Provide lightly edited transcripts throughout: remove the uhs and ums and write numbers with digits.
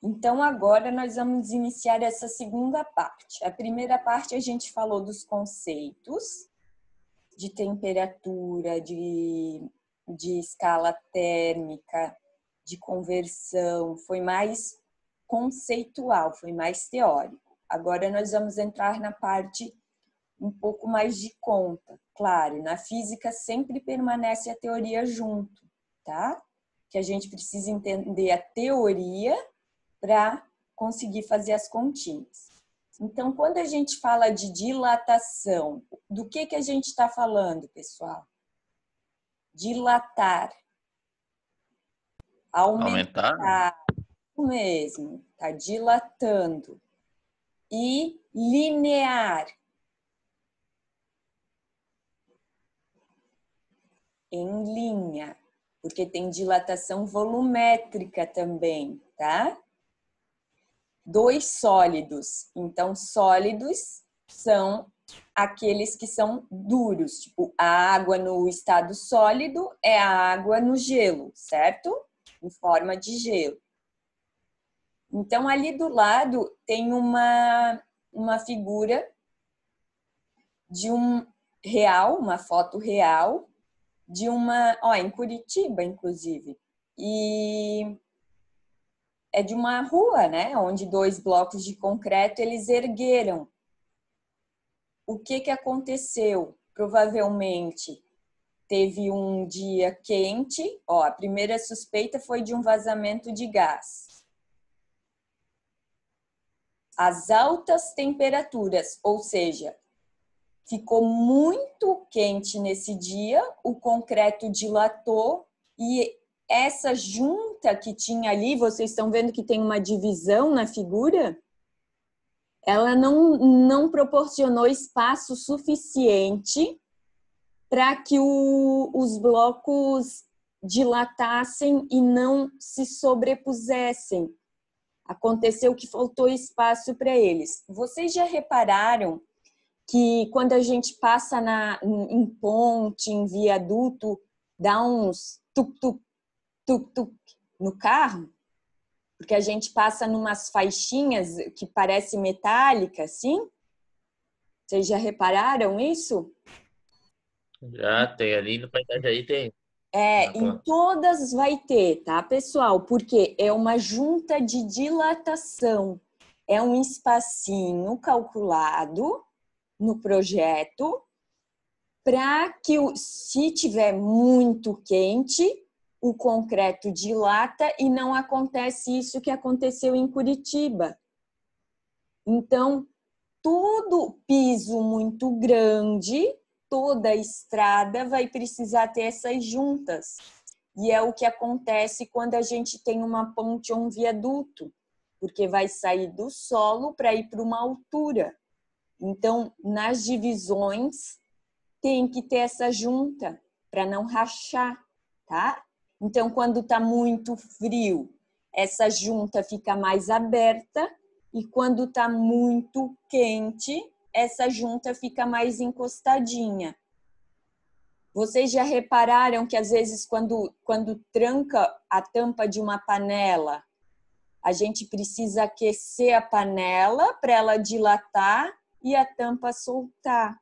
Então, agora nós vamos iniciar essa segunda parte. A primeira parte a gente falou dos conceitos de temperatura, de escala térmica, de conversão. Foi mais conceitual, foi mais teórico. Agora nós vamos entrar na parte um pouco mais de conta. Claro, na física sempre permanece a teoria junto, tá? Que a gente precisa entender a teoria para conseguir fazer as continhas. Então, quando a gente fala de dilatação, do que a gente está falando, pessoal? Dilatar. Aumentar? Aumentar. Isso mesmo, está dilatando. E linear. Em linha. Porque tem dilatação volumétrica também, tá? Dois sólidos. Então, sólidos são aqueles que são duros. Tipo, a água no estado sólido é a água no gelo, certo? Em forma de gelo. Então, ali do lado tem uma figura de um real, uma foto real, de uma... Ó, em Curitiba, inclusive. E... é de uma rua, né? Onde dois blocos de concreto eles ergueram. O que aconteceu? Provavelmente teve um dia quente. Ó, a primeira suspeita foi de um vazamento de gás. As altas temperaturas, ou seja, ficou muito quente nesse dia, o concreto dilatou e essa junta que tinha ali, vocês estão vendo que tem uma divisão na figura? Ela não proporcionou espaço suficiente para que os blocos dilatassem e não se sobrepusessem. Aconteceu que faltou espaço para eles. Vocês já repararam que quando a gente passa em ponte, em viaduto, dá uns tuk-tuk, tuk-tuk no carro? Porque a gente passa numas faixinhas que parecem metálicas, assim? Vocês já repararam isso? Já tem ali no Itajaí tem. Em todas vai ter, tá, pessoal? Porque é uma junta de dilatação. É um espacinho calculado no projeto para que, se tiver muito quente, o concreto dilata e não acontece isso que aconteceu em Curitiba. Então, todo piso muito grande, toda a estrada vai precisar ter essas juntas. E é o que acontece quando a gente tem uma ponte ou um viaduto, porque vai sair do solo para ir para uma altura. Então, nas divisões, tem que ter essa junta para não rachar, tá? Então, quando está muito frio, essa junta fica mais aberta e quando está muito quente, essa junta fica mais encostadinha. Vocês já repararam que às vezes quando tranca a tampa de uma panela, a gente precisa aquecer a panela para ela dilatar e a tampa soltar.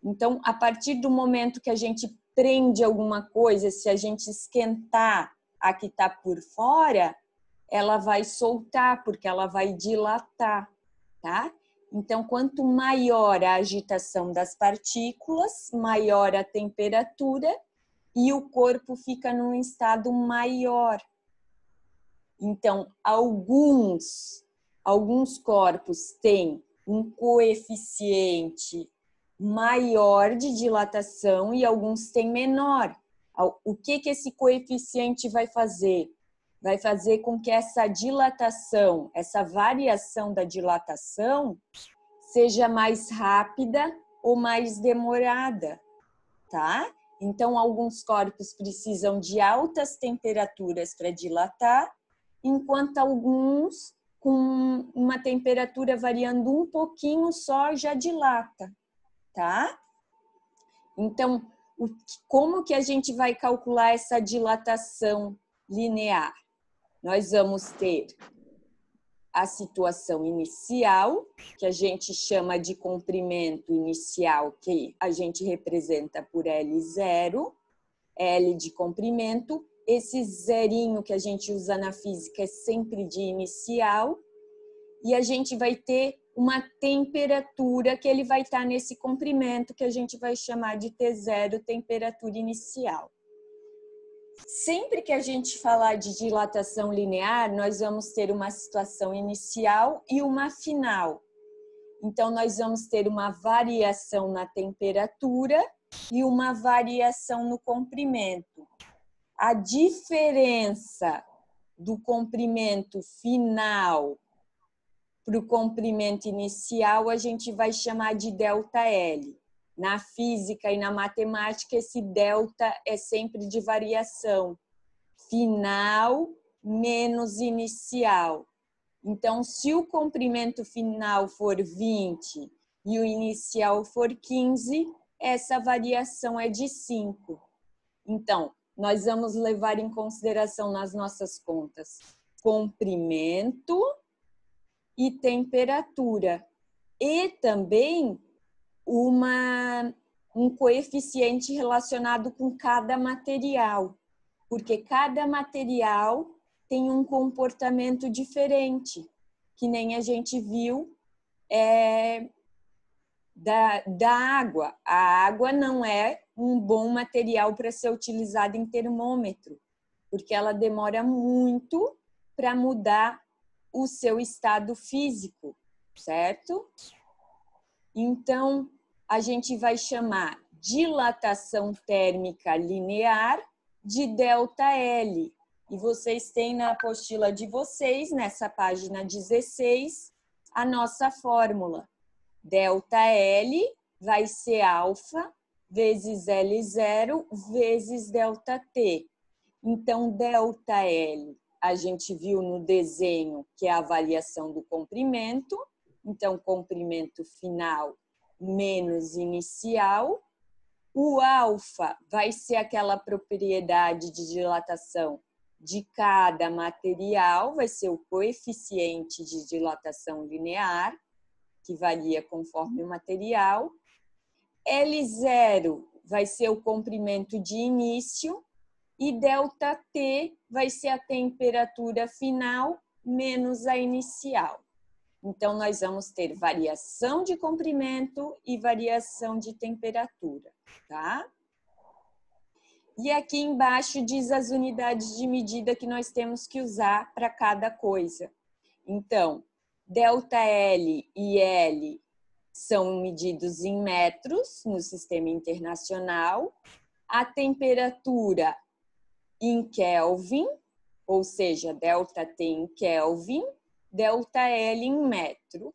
Então, a partir do momento que a gente prende alguma coisa, se a gente esquentar a que está por fora, ela vai soltar, porque ela vai dilatar, tá? Então, quanto maior a agitação das partículas, maior a temperatura e o corpo fica num estado maior. Então, alguns corpos têm um coeficiente maior de dilatação e alguns têm menor. O que esse coeficiente vai fazer? Vai fazer com que essa dilatação, essa variação da dilatação, seja mais rápida ou mais demorada, tá? Então, alguns corpos precisam de altas temperaturas para dilatar, enquanto alguns, com uma temperatura variando um pouquinho só, já dilata, tá? Então, como que a gente vai calcular essa dilatação linear? Nós vamos ter a situação inicial, que a gente chama de comprimento inicial, que a gente representa por L0, L de comprimento. Esse zerinho que a gente usa na física é sempre de inicial. E a gente vai ter uma temperatura que ele vai estar nesse comprimento, que a gente vai chamar de T0, temperatura inicial. Sempre que a gente falar de dilatação linear, nós vamos ter uma situação inicial e uma final. Então, nós vamos ter uma variação na temperatura e uma variação no comprimento. A diferença do comprimento final para o comprimento inicial, a gente vai chamar de ΔL. Na física e na matemática, esse delta é sempre de variação. Final menos inicial. Então, se o comprimento final for 20 e o inicial for 15, essa variação é de 5. Então, nós vamos levar em consideração nas nossas contas comprimento e temperatura. E também um coeficiente relacionado com cada material, porque cada material tem um comportamento diferente, que nem a gente viu da água. A água não é um bom material para ser utilizado em termômetro, porque ela demora muito para mudar o seu estado físico, certo? Então, a gente vai chamar dilatação térmica linear de ΔL. E vocês têm na apostila de vocês, nessa página 16, a nossa fórmula. ΔL vai ser alfa vezes L0 vezes ΔT. Então, ΔL, a gente viu no desenho que é a variação do comprimento. Então, comprimento final menos inicial. O alfa vai ser aquela propriedade de dilatação de cada material, vai ser o coeficiente de dilatação linear, que varia conforme o material. L0 vai ser o comprimento de início e ΔT vai ser a temperatura final menos a inicial. Então, nós vamos ter variação de comprimento e variação de temperatura, tá? E aqui embaixo diz as unidades de medida que nós temos que usar para cada coisa. Então, ΔL e L são medidos em metros no sistema internacional. A temperatura em Kelvin, ou seja, ΔT em Kelvin, ΔL em metro.